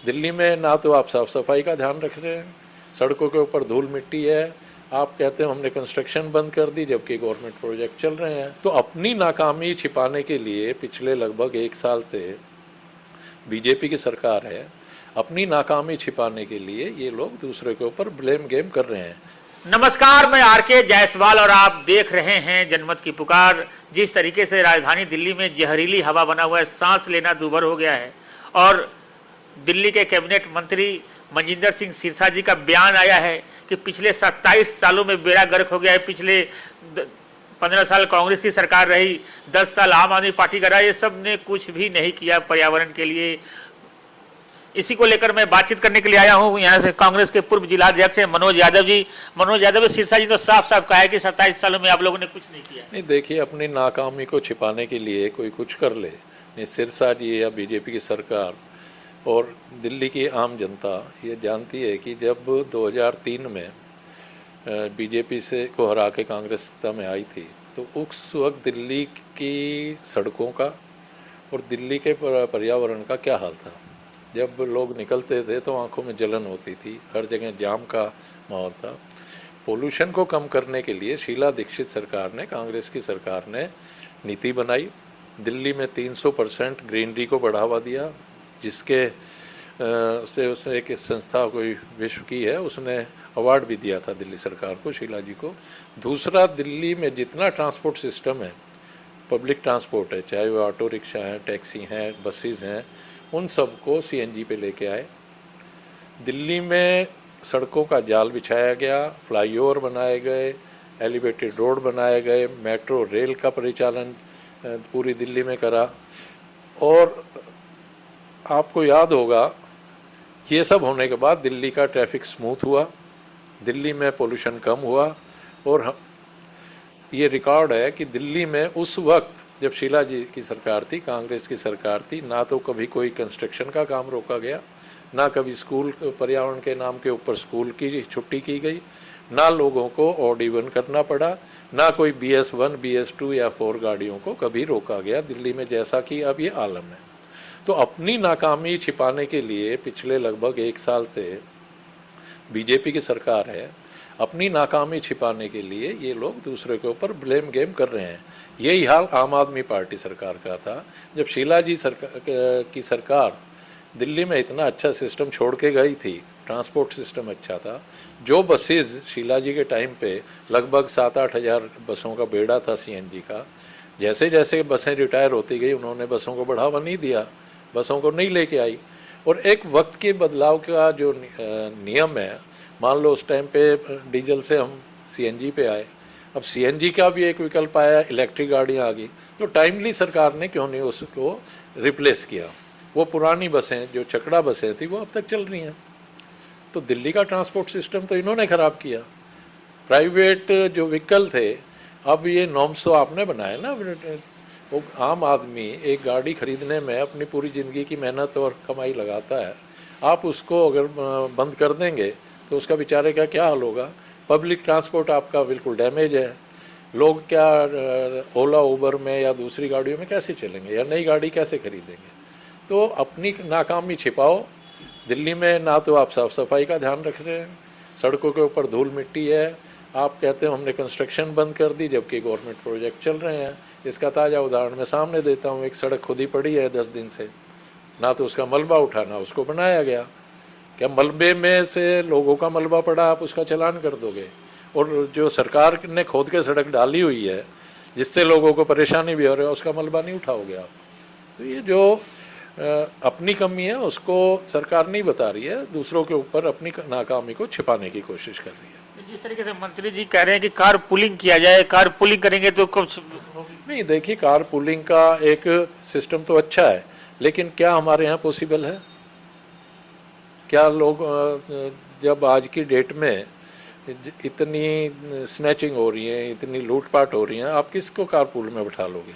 दिल्ली में ना तो आप साफ़ सफाई का ध्यान रख रहे हैं, सड़कों के ऊपर धूल मिट्टी है, आप कहते हैं हमने कंस्ट्रक्शन बंद कर दी जबकि गवर्नमेंट प्रोजेक्ट चल रहे हैं। तो अपनी नाकामी छिपाने के लिए पिछले लगभग 1 साल से बीजेपी की सरकार है, अपनी नाकामी छिपाने के लिए ये लोग दूसरे के ऊपर ब्लेम गेम कर रहे हैं। नमस्कार, मैं आरके जायसवाल और आप देख रहे हैं जनमत की पुकार। जिस तरीके से राजधानी दिल्ली में जहरीली हवा बना हुआ है, सांस लेना दूभर हो गया है और दिल्ली के कैबिनेट मंत्री मनजिंदर सिंह सिरसा जी का बयान आया है कि पिछले 27 सालों में बेड़ा गर्क हो गया है। पिछले 15 साल कांग्रेस की सरकार रही, 10 साल आम आदमी पार्टी का रहा, ये सब ने कुछ भी नहीं किया पर्यावरण के लिए। इसी को लेकर मैं बातचीत करने के लिए आया हूँ। यहाँ से कांग्रेस के पूर्व जिलाध्यक्ष हैं मनोज यादव जी। मनोज यादव, सिरसा जी तो साफ साफ कहा है कि 27 सालों में आप लोगों ने कुछ नहीं किया। नहीं, देखिए, अपनी नाकामी को छिपाने के लिए कोई कुछ कर ले, नहीं सिरसा जी या बीजेपी की सरकार और दिल्ली की आम जनता ये जानती है कि जब 2003 में बीजेपी से को हरा के कांग्रेस सत्ता में आई थी तो उस वक्त दिल्ली की सड़कों का और दिल्ली के पर्यावरण का क्या हाल था। जब लोग निकलते थे तो आंखों में जलन होती थी, हर जगह जाम का माहौल था। पोल्यूशन को कम करने के लिए शीला दीक्षित सरकार ने, कांग्रेस की सरकार ने नीति बनाई। दिल्ली में 300% ग्रीनरी को बढ़ावा दिया, जिसके उससे एक संस्था कोई विश्व की है, उसने अवार्ड भी दिया था दिल्ली सरकार को, शीला जी को। दूसरा, दिल्ली में जितना ट्रांसपोर्ट सिस्टम है, पब्लिक ट्रांसपोर्ट है, चाहे वो ऑटो रिक्शा हैं, टैक्सी हैं, बसेस हैं, उन सबको सीएनजी पे लेके आए। दिल्ली में सड़कों का जाल बिछाया गया, फ्लाईओवर बनाए गए, एलिवेटेड रोड बनाए गए, मेट्रो रेल का परिचालन पूरी दिल्ली में करा। और आपको याद होगा, ये सब होने के बाद दिल्ली का ट्रैफिक स्मूथ हुआ, दिल्ली में पोल्यूशन कम हुआ। और ये रिकॉर्ड है कि दिल्ली में उस वक्त जब शीला जी की सरकार थी, कांग्रेस की सरकार थी, ना तो कभी कोई कंस्ट्रक्शन का काम रोका गया, ना कभी स्कूल पर्यावरण के नाम के ऊपर स्कूल की छुट्टी की गई, ना लोगों को ऑड इवन करना पड़ा, ना कोई BS1, BS2 या 4 गाड़ियों को कभी रोका गया दिल्ली में, जैसा कि अब ये आलम है। तो अपनी नाकामी छिपाने के लिए पिछले लगभग 1 साल से बीजेपी की सरकार है, अपनी नाकामी छिपाने के लिए ये लोग दूसरे के ऊपर ब्लेम गेम कर रहे हैं। यही हाल आम आदमी पार्टी सरकार का था। जब शीला जी की सरकार दिल्ली में इतना अच्छा सिस्टम छोड़ के गई थी, ट्रांसपोर्ट सिस्टम अच्छा था, जो बसेस शीला जी के टाइम पे लगभग 7-8 हज़ार बसों का बेड़ा था सीएनजी का। जैसे जैसे बसें रिटायर होती गई, उन्होंने बसों को बढ़ावा नहीं दिया, बसों को नहीं लेके आई। और एक वक्त के बदलाव का जो नियम है, मान लो उस टाइम पे डीजल से हम सीएनजी पे आए, अब सीएनजी का भी एक विकल्प आया, इलेक्ट्रिक गाड़ियाँ आ गई, तो टाइमली सरकार ने क्यों नहीं उसको रिप्लेस किया। वो पुरानी बसें जो चकड़ा बसें थी वो अब तक चल रही हैं। तो दिल्ली का ट्रांसपोर्ट सिस्टम तो इन्होंने ख़राब किया। प्राइवेट जो व्हीकल थे, अब ये नॉर्म्स तो आपने बनाए ना। वो आम आदमी एक गाड़ी खरीदने में अपनी पूरी ज़िंदगी की मेहनत और कमाई लगाता है, आप उसको अगर बंद कर देंगे तो उसका बेचारे का क्या हाल होगा। पब्लिक ट्रांसपोर्ट आपका बिल्कुल डैमेज है। लोग क्या ओला उबर में या दूसरी गाड़ियों में कैसे चलेंगे, या नई गाड़ी कैसे खरीदेंगे। तो अपनी नाकामी छिपाओ। दिल्ली में ना तो आप साफ़ सफाई का ध्यान रख रहे हैं, सड़कों के ऊपर धूल मिट्टी है, आप कहते हैं हमने कंस्ट्रक्शन बंद कर दी जबकि गवर्नमेंट प्रोजेक्ट चल रहे हैं। इसका ताज़ा उदाहरण मैं सामने देता हूँ। एक सड़क खुद ही पड़ी है 10 दिन से, ना तो उसका मलबा उठाना, उसको बनाया गया। क्या मलबे में से लोगों का मलबा पड़ा, आप उसका चालान कर दोगे। और जो सरकार ने खोद के सड़क डाली हुई है जिससे लोगों को परेशानी भी हो रही है, उसका मलबा नहीं उठाओगे आप। तो ये जो अपनी कमी है उसको सरकार नहीं बता रही है, दूसरों के ऊपर अपनी नाकामी को छिपाने की कोशिश कर रही है। जिस तरीके से मंत्री जी कह रहे हैं कि कार पुलिंग किया जाए, कार पुलिंग करेंगे तो कब होगी? नहीं, देखिए, कार पुलिंग का एक सिस्टम तो अच्छा है, लेकिन क्या हमारे यहाँ पॉसिबल है? क्या लोग, जब आज की डेट में इतनी स्नैचिंग हो रही है, इतनी लूटपाट हो रही है, आप किसको कारपूल में बैठा लोगे।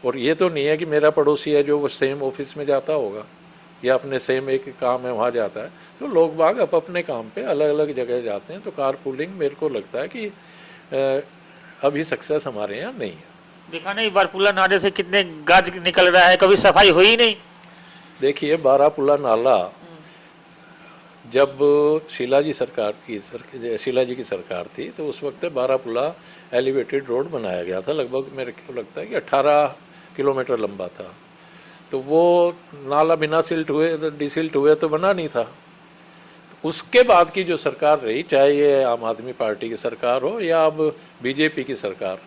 और ये तो नहीं है कि मेरा पड़ोसी है जो वो सेम ऑफिस में जाता होगा या अपने सेम एक काम है वहाँ जाता है। तो लोग बाग अपने काम पे अलग अलग जगह जाते हैं। तो कारपूलिंग मेरे को लगता है कि अभी सक्सेस हमारे यहाँ नहीं है। देखा नहीं बारपुला नाले से कितने गाज निकल रहा है, कभी सफाई हुई नहीं। देखिए, बारापुला नाला जब शीला जी की सरकार थी तो उस वक्त बारापुला एलिवेटेड रोड बनाया गया था, लगभग मेरे को लगता है कि 18 किलोमीटर लंबा था। तो वो नाला बिना डिसिल्ट हुए तो बना नहीं था। उसके बाद की जो सरकार रही, चाहे ये आम आदमी पार्टी की सरकार हो या अब बीजेपी की सरकार,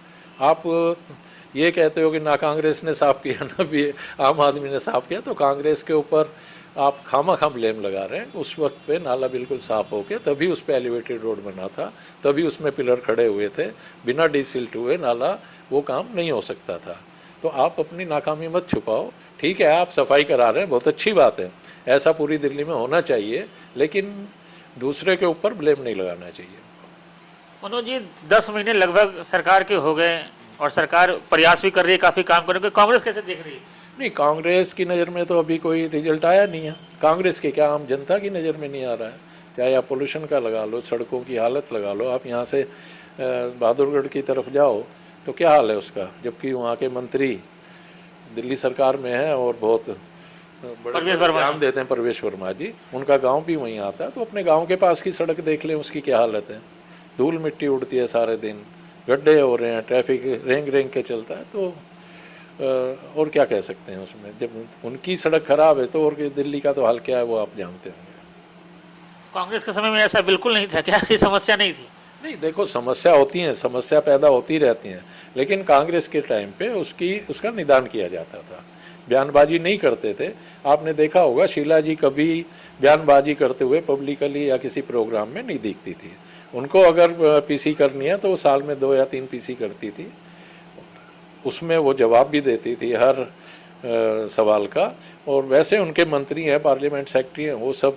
आप ये कहते हो कि ना कांग्रेस ने साफ किया ना भी आम आदमी ने साफ किया, तो कांग्रेस के ऊपर आप खामा ब्लेम लगा रहे हैं। उस वक्त पे नाला बिल्कुल साफ होके तभी उस पर एलिवेटेड रोड बना था, तभी उसमें पिलर खड़े हुए थे। बिना डिसिल्ट हुए नाला वो काम नहीं हो सकता था। तो आप अपनी नाकामी मत छुपाओ। ठीक है, आप सफाई करा रहे हैं, बहुत अच्छी बात है, ऐसा पूरी दिल्ली में होना चाहिए, लेकिन दूसरे के ऊपर ब्लेम नहीं लगाना चाहिए। मनोज जी, 10 महीने लगभग सरकार के हो गए और सरकार प्रयास भी कर रही है काफ़ी काम करने के, कांग्रेस कैसे देख रही है? नहीं, कांग्रेस की नज़र में तो अभी कोई रिजल्ट आया नहीं है। कांग्रेस के क्या, आम जनता की नज़र में नहीं आ रहा है। चाहे आप पोल्यूशन का लगा लो, सड़कों की हालत लगा लो, आप यहाँ से बहादुरगढ़ की तरफ जाओ तो क्या हाल है उसका, जबकि वहाँ के मंत्री दिल्ली सरकार में है और बहुत बड़े ध्यान देते हैं, परवेश वर्मा जी, उनका गांव भी वहीं आता है। तो अपने गांव के पास की सड़क देख लें, उसकी क्या हालत है। धूल मिट्टी उड़ती है सारे दिन, गड्ढे हो रहे हैं, ट्रैफिक रेंग के चलता है। तो और क्या कह सकते हैं उसमें, जब उनकी सड़क खराब है तो और दिल्ली का तो हाल क्या है वो आप जानते होंगे। कांग्रेस के समय में ऐसा बिल्कुल नहीं था क्या, कोई समस्या नहीं थी? नहीं, देखो, समस्या होती हैं, समस्या पैदा होती रहती हैं, लेकिन कांग्रेस के टाइम पे उसका निदान किया जाता था, बयानबाजी नहीं करते थे। आपने देखा होगा शीला जी कभी बयानबाजी करते हुए पब्लिकली या किसी प्रोग्राम में नहीं दिखती थी। उनको अगर पीसी करनी है तो वो साल में 2 या 3 पीसी करती थी, उसमें वो जवाब भी देती थी हर सवाल का। और वैसे उनके मंत्री हैं, पार्लियामेंट सेक्रेटरी हैं, वो सब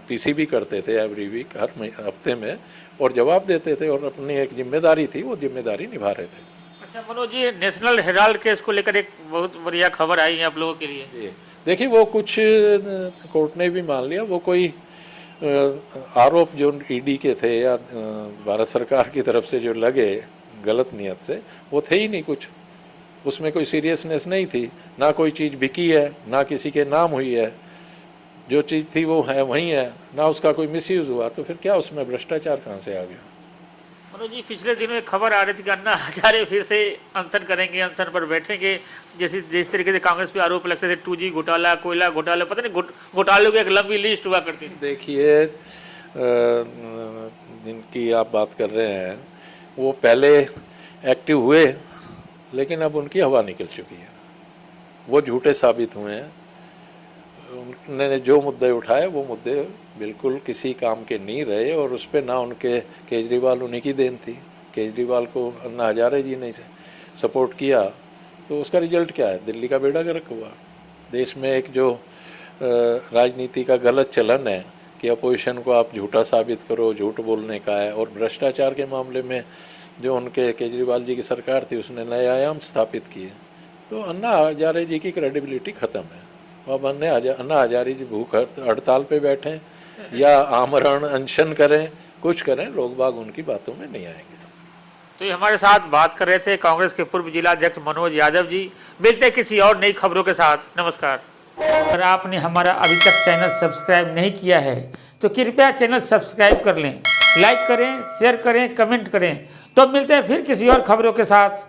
पीसी भी करते थे एवरी वीक, हर हफ्ते में, और जवाब देते थे, और अपनी एक जिम्मेदारी थी, वो जिम्मेदारी निभा रहे थे। अच्छा Manoj ji, national Herald case को लेकर एक बहुत बढ़िया खबर आई है आप लोगों के लिए। देखिए, वो कुछ कोर्ट ने भी मान लिया, वो कोई आरोप जो ईडी के थे या भारत सरकार की तरफ से जो लगे गलत नियत से, वो थे ही नहीं कुछ, उसमें कोई सीरियसनेस नहीं थी, ना कोई चीज़ बिकी है, ना किसी के नाम हुई है, जो चीज़ थी वो है वहीं है, ना उसका कोई मिसयूज़ हुआ, तो फिर क्या उसमें भ्रष्टाचार कहाँ से आ गया। मनोज जी, पिछले दिनों एक खबर आ रही थी कि अन्ना हजारे फिर से अनशन करेंगे, अनशन पर बैठेंगे, जिस तरीके से कांग्रेस पे आरोप लगते थे, 2G घोटाला, कोयला घोटाला, पता नहीं घोटालों की एक लंबी लिस्ट हुआ करती थी। देखिए, जिनकी आप बात कर रहे हैं वो पहले एक्टिव हुए, लेकिन अब उनकी हवा निकल चुकी है, वो झूठे साबित हुए हैं। उन्होंने जो मुद्दे उठाए वो मुद्दे बिल्कुल किसी काम के नहीं रहे, और उस पर ना उनके केजरीवाल उन्हीं की देन थी। केजरीवाल को अन्ना हजारे जी ने सपोर्ट किया, तो उसका रिजल्ट क्या है, दिल्ली का बेड़ा गर्क हुआ। देश में एक जो राजनीति का गलत चलन है कि अपोजिशन को आप झूठा साबित करो, झूठ बोलने का है, और भ्रष्टाचार के मामले में जो उनके केजरीवाल जी की सरकार थी उसने नए आयाम स्थापित किए, तो अन्ना हजारे जी की क्रेडिबिलिटी ख़त्म है। अब अन्ना हजारे जी भूख हड़ताल पे बैठें या आमरण अनशन करें, कुछ करें, लोग बाग उनकी बातों में नहीं आएंगे। तो ये हमारे साथ बात कर रहे थे कांग्रेस के पूर्व जिला अध्यक्ष मनोज यादव जी। मिलते हैं किसी और नई खबरों के साथ। नमस्कार। अगर आपने हमारा अभी तक चैनल सब्सक्राइब नहीं किया है तो कृपया चैनल सब्सक्राइब कर लें, लाइक करें, शेयर करें, कमेंट करें। तो मिलते हैं फिर किसी और खबरों के साथ।